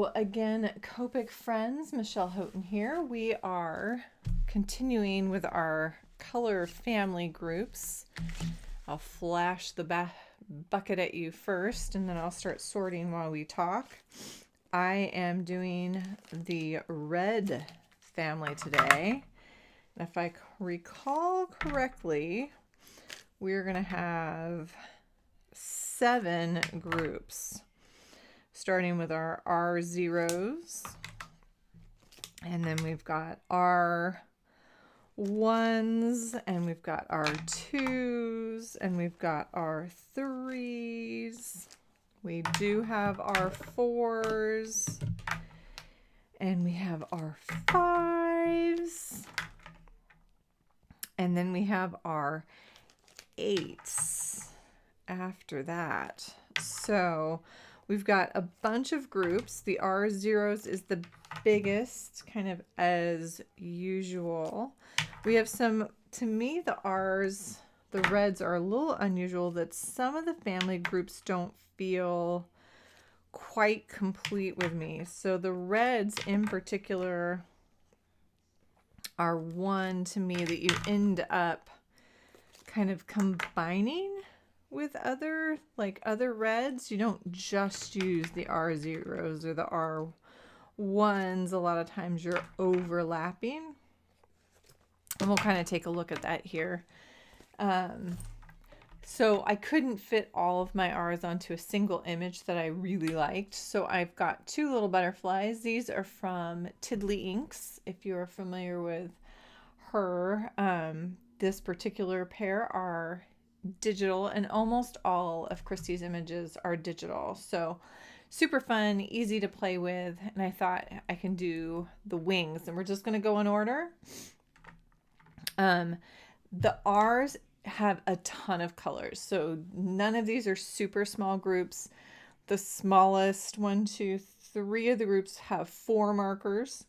Hello again, Copic friends. Michelle Houghton here. We are continuing with our color family groups. I'll flash the bucket at you first, and then I'll start sorting while we talk. I am doing the red family today. And if I recall correctly, we're going to have 7 groups. Starting with our R0s, and then we've got R1s, and we've got R2s, and we've got R3s. We do have R4s, and we have R5s, and then we have R8s after that. So we've got a bunch of groups. The R0s is the biggest, kind of as usual. We have some, to me, the R's, the reds are a little unusual that some of the family groups don't feel quite complete with me. So the reds in particular are one to me that you end up kind of combining with other reds. You don't just use the R0s or the R1s. A lot of times you're overlapping, and we'll kind of take a look at that here. So I couldn't fit all of my R's onto a single image that I really liked, so I've got 2 little butterflies. These are from Tiddly Inks, if you're familiar with her. This particular pair are digital, and almost all of Christy's images are digital, so super fun, easy to play with. And I thought I can do the wings, and we're just going to go in order. The R's have a ton of colors, so none of these are super small groups. The smallest 1, 2, 3 of the groups have 4 markers,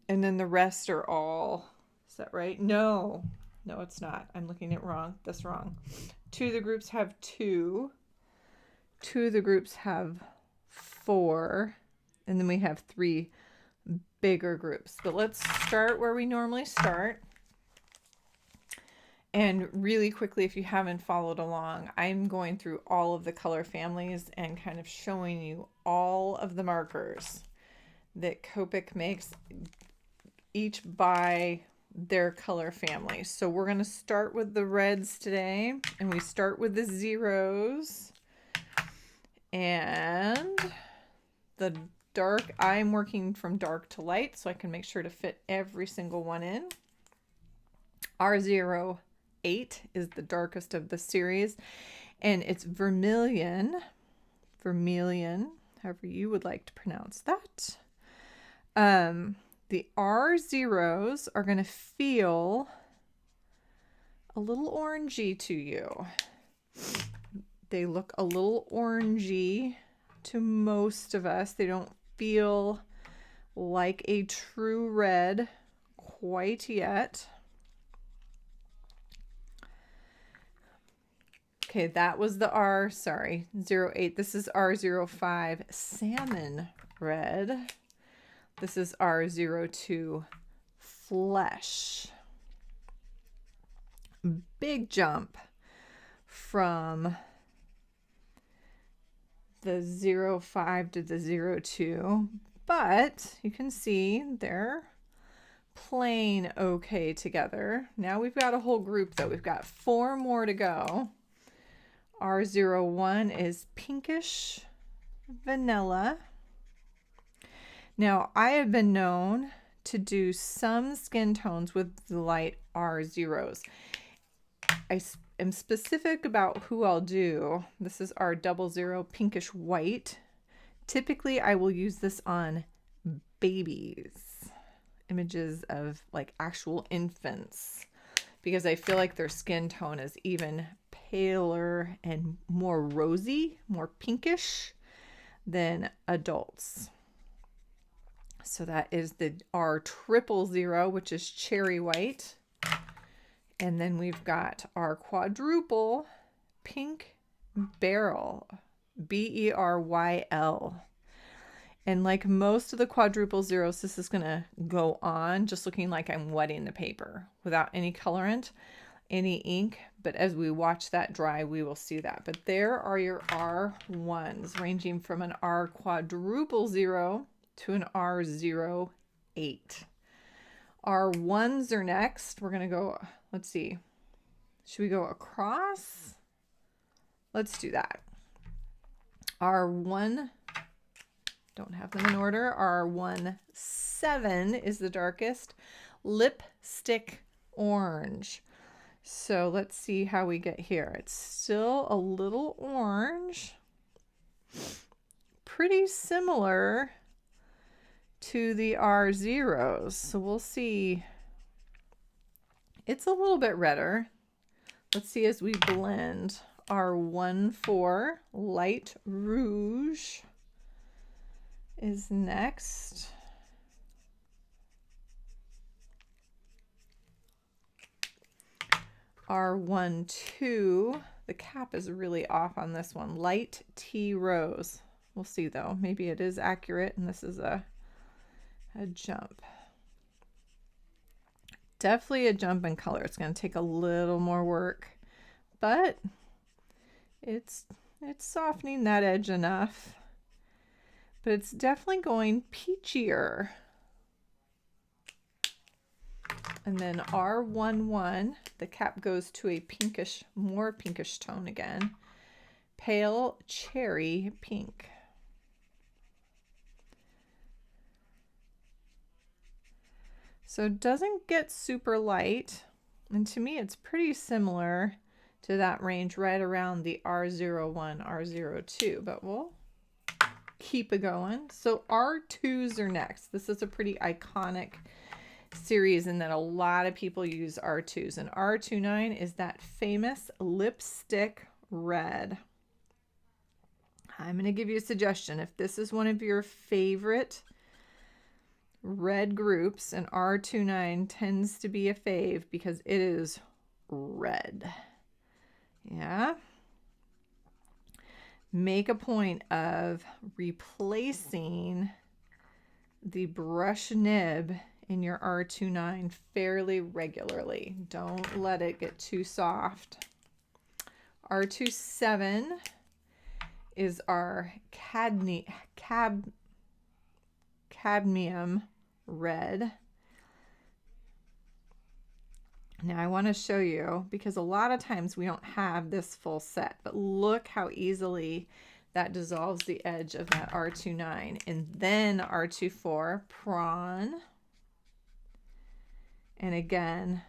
and then the rest are all, is that right? No, it's not. I'm looking at wrong. That's wrong. 2 of the groups have 2. 2 of the groups have 4. And then we have 3 bigger groups. But let's start where we normally start. And really quickly, if you haven't followed along, I'm going through all of the color families and kind of showing you all of the markers that Copic makes, each by their color family. So we're going to start with the reds today, and we start with the 0s, and the dark, I'm working from dark to light so I can make sure to fit every single one in. R08 is the darkest of the series, and it's vermilion, however you would like to pronounce that. The R0s are going to feel a little orangey to you. They look a little orangey to most of us. They don't feel like a true red quite yet. Okay, that was the 08. This is R05, salmon red. This is R02, flesh. Big jump from the 05 to the 02, but you can see they're playing okay together. Now we've got a whole group though. We've got 4 more to go. R01 is Pinkish Vanilla. Now, I have been known to do some skin tones with the light R0s. I am specific about who I'll do. This is R00 Pinkish White. Typically, I will use this on babies, images of like actual infants, because I feel like their skin tone is even paler and more rosy, more pinkish than adults. So that is the R000, which is cherry white. And then we've got our quadruple pink beryl, Beryl. And like most of the quadruple zeros, this is going to go on just looking like I'm wetting the paper without any colorant, any ink. But as we watch that dry, we will see that. But there are your R1s, ranging from an R quadruple zero to an R08. R1s are next. We're going to go, let's see. Should we go across? Let's do that. R1, don't have them in order. R17 is the darkest. Lipstick orange. So let's see how we get here. It's still a little orange. Pretty similar to the R0s. So we'll see. It's a little bit redder. Let's see as we blend. R14 light rouge is next. R12, the cap is really off on this one. Light tea rose. We'll see though. Maybe it is accurate and this is a jump. Definitely a jump in color. It's going to take a little more work, but it's softening that edge enough. But it's definitely going peachier. And then R11, the cap goes to a pinkish, more pinkish tone again. Pale cherry pink. So it doesn't get super light. And to me, it's pretty similar to that range right around the R01, R02, but we'll keep it going. So R2s are next. This is a pretty iconic series in that a lot of people use R2s, and R29 is that famous lipstick red. I'm going to give you a suggestion. If this is one of your favorite red groups, and R29 tends to be a fave because it is red. Yeah. Make a point of replacing the brush nib in your R29 fairly regularly. Don't let it get too soft. R27 is our cadmium red. Now I want to show you, because a lot of times we don't have this full set, but look how easily that dissolves the edge of that R29. And then R24, prawn. And again,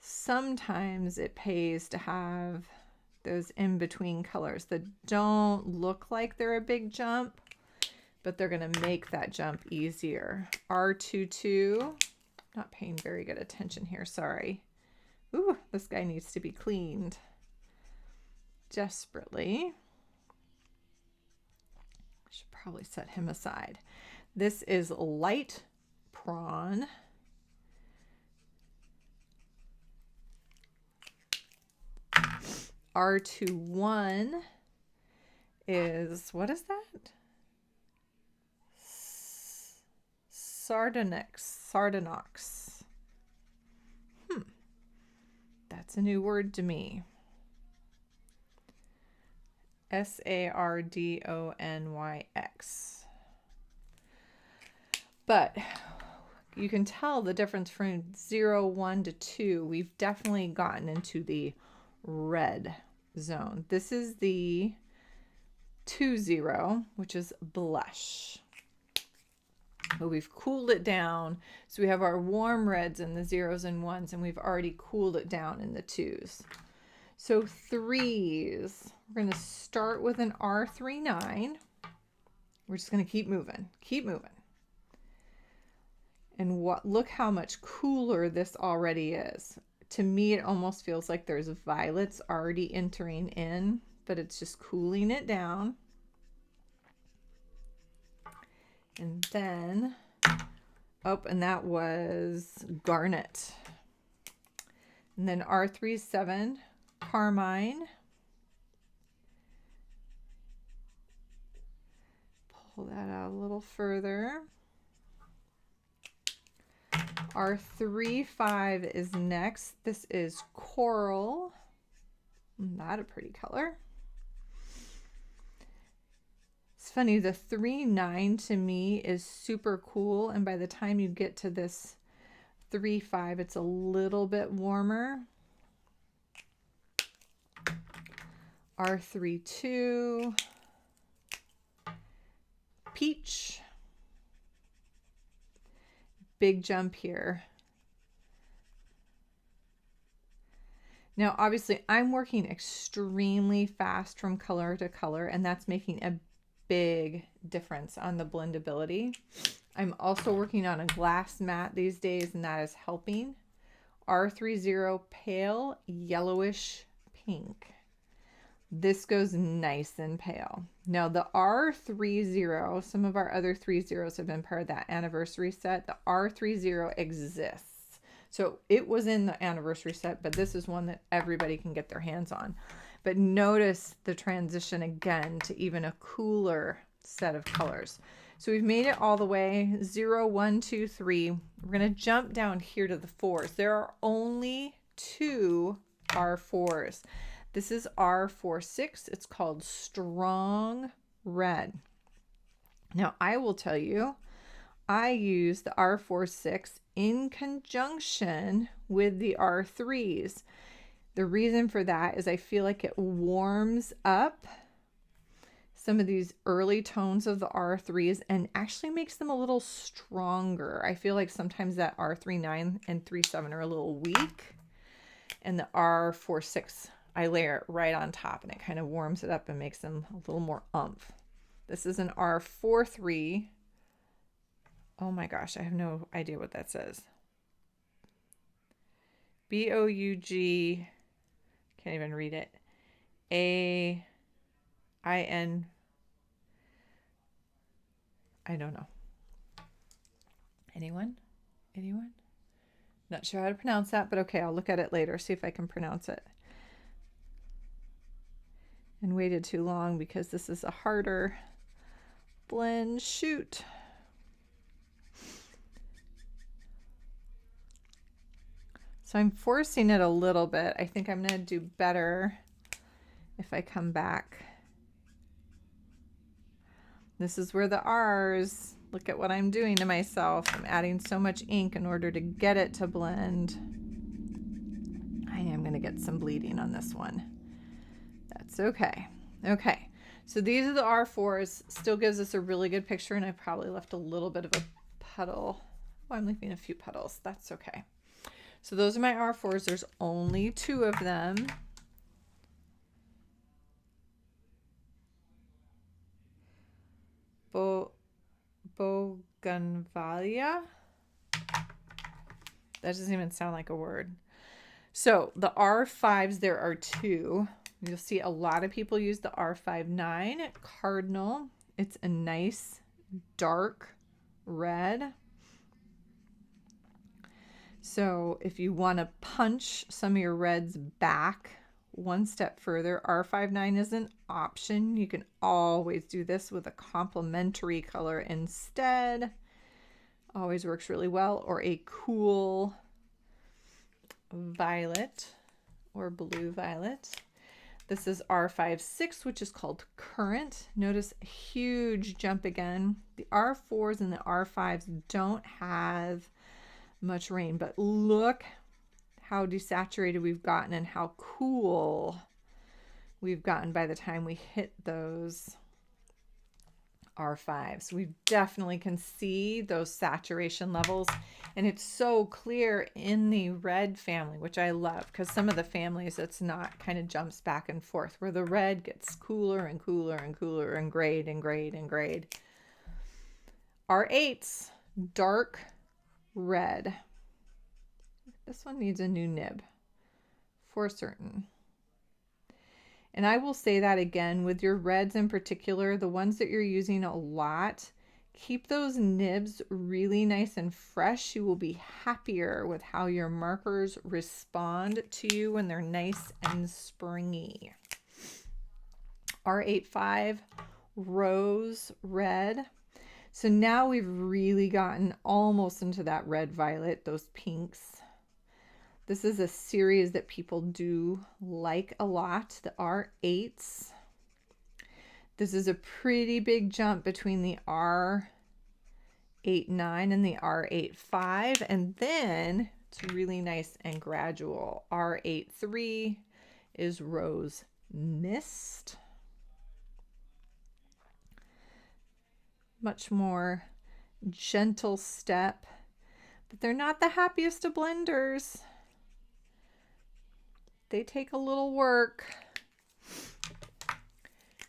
sometimes it pays to have those in-between colors that don't look like they're a big jump, but they're going to make that jump easier. R22, not paying very good attention here, sorry. Ooh, this guy needs to be cleaned desperately. Should probably set him aside. This is light prawn. R21 is, what is that? Sardonyx. That's a new word to me. Sardonyx. But you can tell the difference from 0, 1 to 2. We've definitely gotten into the red zone. This is the 2-0, which is blush. But we've cooled it down. So we have our warm reds in the 0s and 1s, and we've already cooled it down in the 2s. So 3s, we're going to start with an R39. We're just going to keep moving, And look how much cooler this already is. To me, it almost feels like there's violets already entering in, but it's just cooling it down. And then, oh, and that was garnet. And then R37, carmine. pull that out a little further. R35 is next. This is Coral. Not a pretty color. It's funny, the 3.9 to me is super cool, and by the time you get to this 3.5, it's a little bit warmer. R32 Peach. Big jump here. Now, obviously, I'm working extremely fast from color to color, and that's making a big difference on the blendability. I'm also working on a glass mat these days, and that is helping. R30 Pale Yellowish Pink. This goes nice and pale. Now the R30, some of our other 30s have been part of that anniversary set. The R30 exists. So it was in the anniversary set, but this is one that everybody can get their hands on. But notice the transition again to even a cooler set of colors. So we've made it all the way 0, 1, 2, 3. We're going to jump down here to the 4s. There are only 2 R4s. This is R46. It's called Strong Red. Now I will tell you, I use the R46 in conjunction with the R3s. The reason for that is I feel like it warms up some of these early tones of the R3s and actually makes them a little stronger. I feel like sometimes that R39 and 37 are a little weak, and the R46, I layer it right on top and it kind of warms it up and makes them a little more oomph. This is an R43. Oh my gosh, I have no idea what that says. B-O-U-G, can't even read it. A-I-N, I don't know. Anyone? Not sure how to pronounce that, but okay, I'll look at it later, see if I can pronounce it. And waited too long because this is a harder blend. Shoot. So I'm forcing it a little bit. I think I'm going to do better if I come back. This is where the R's, look at what I'm doing to myself. I'm adding so much ink in order to get it to blend. I am going to get some bleeding on this one. That's okay. Okay, so these are the R4s. Still gives us a really good picture, and I probably left a little bit of a puddle. Oh, I'm leaving a few puddles. That's okay. So those are my R4s. There's only 2 of them. Bougainvillea. That doesn't even sound like a word. So the R5s, there are 2. You'll see a lot of people use the R59 Cardinal. It's a nice dark red. So if you want to punch some of your reds back one step further, R59 is an option. You can always do this with a complementary color instead. Always works really well. Or a cool violet or blue violet. This is R56, which is called Current. Notice a huge jump again. The R4s and the R5s don't have much rain, but look how desaturated we've gotten and how cool we've gotten by the time we hit those R5s. We definitely can see those saturation levels, and it's so clear in the red family, which I love, because some of the families it's not, kind of jumps back and forth, where the red gets cooler and cooler and cooler and grayed and grayed and grayed. R8s, dark red. This one needs a new nib for certain. And I will say that again with your reds in particular, the ones that you're using a lot, keep those nibs really nice and fresh. You will be happier with how your markers respond to you when they're nice and springy. R85 Rose Red. So now we've really gotten almost into that red violet, those pinks. This is a series that people do like a lot, the R8s. This is a pretty big jump between the R8-9 and the R8-5, and then it's really nice and gradual. R8-3 is Rose Mist. Much more gentle step, but they're not the happiest of blenders. They take a little work.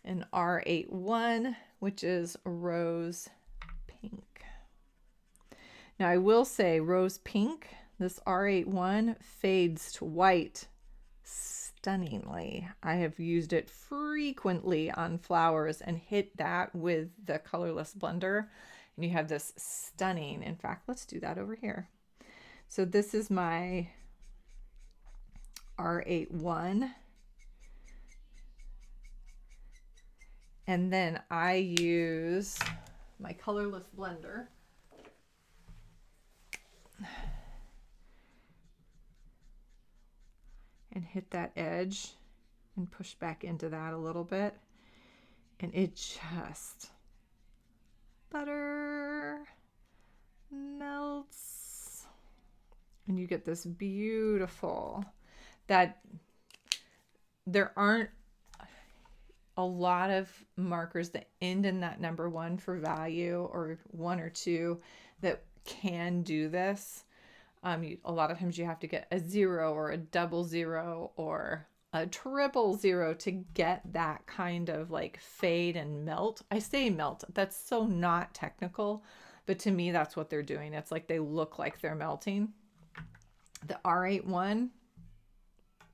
And R8-1, which is Rose Pink. Now I will say Rose Pink, this R8-1 fades to white stunningly. I have used it frequently on flowers and hit that with the colorless blender, and you have this stunning, in fact, let's do that over here. So this is my R8-1. And then I use my colorless blender and hit that edge and push back into that a little bit. And it just butter melts. And you get this beautiful, that there aren't a lot of markers that end in that number 1 for value, or 1 or 2 that can do this. A lot of times you have to get a 0 or a 00 or a 000 to get that kind of like fade and melt. I say melt, that's so not technical, but to me that's what they're doing. It's like they look like they're melting. The R8-1,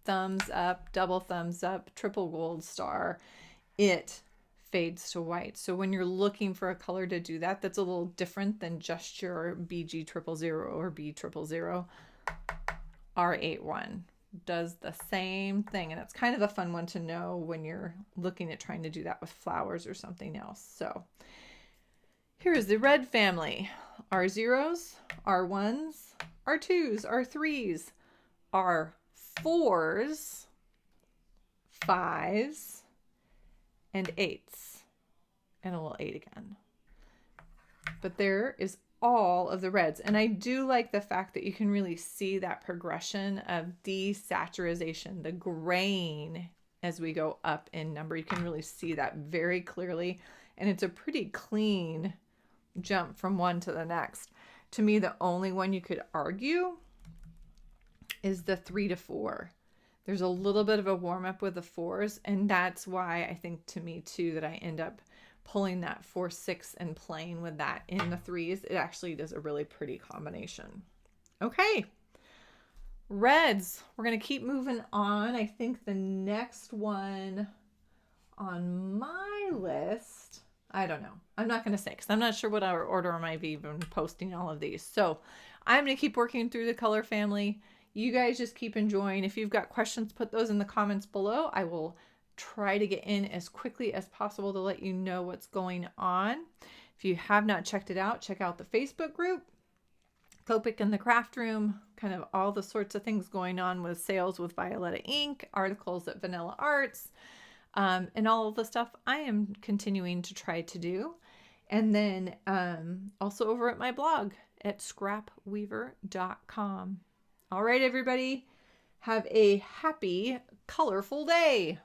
thumbs up, double thumbs up, triple gold star. It fades to white. So when you're looking for a color to do that, that's a little different than just your BG000 or B000. R8-1 does the same thing, and it's kind of a fun one to know when you're looking at trying to do that with flowers or something else. So here's the red family: R0s, R1s, R2s, R3s, R4s, 5s, and 8s, and a little 8 again. But there is all of the reds, and I do like the fact that you can really see that progression of desaturation, the graying as we go up in number. You can really see that very clearly, and it's a pretty clean jump from one to the next. To me, the only one you could argue is the 3 to 4. There's a little bit of a warm up with the 4s, and that's why I think, to me too, that I end up pulling that 4-6 and playing with that in the 3s. It actually does a really pretty combination. Okay, reds. We're going to keep moving on. I think the next one on my list, I don't know. I'm not going to say because I'm not sure what our order I've even posting all of these. So I'm going to keep working through the color family. You guys just keep enjoying. If you've got questions, put those in the comments below. I will try to get in as quickly as possible to let you know what's going on. If you have not checked it out, check out the Facebook group, Copic in the Craft Room, kind of all the sorts of things going on with sales with Violetta ink, articles at Vanilla Arts, and all of the stuff I am continuing to try to do. And then also over at my blog at scrapweaver.com. All right, everybody, have a happy, colorful day.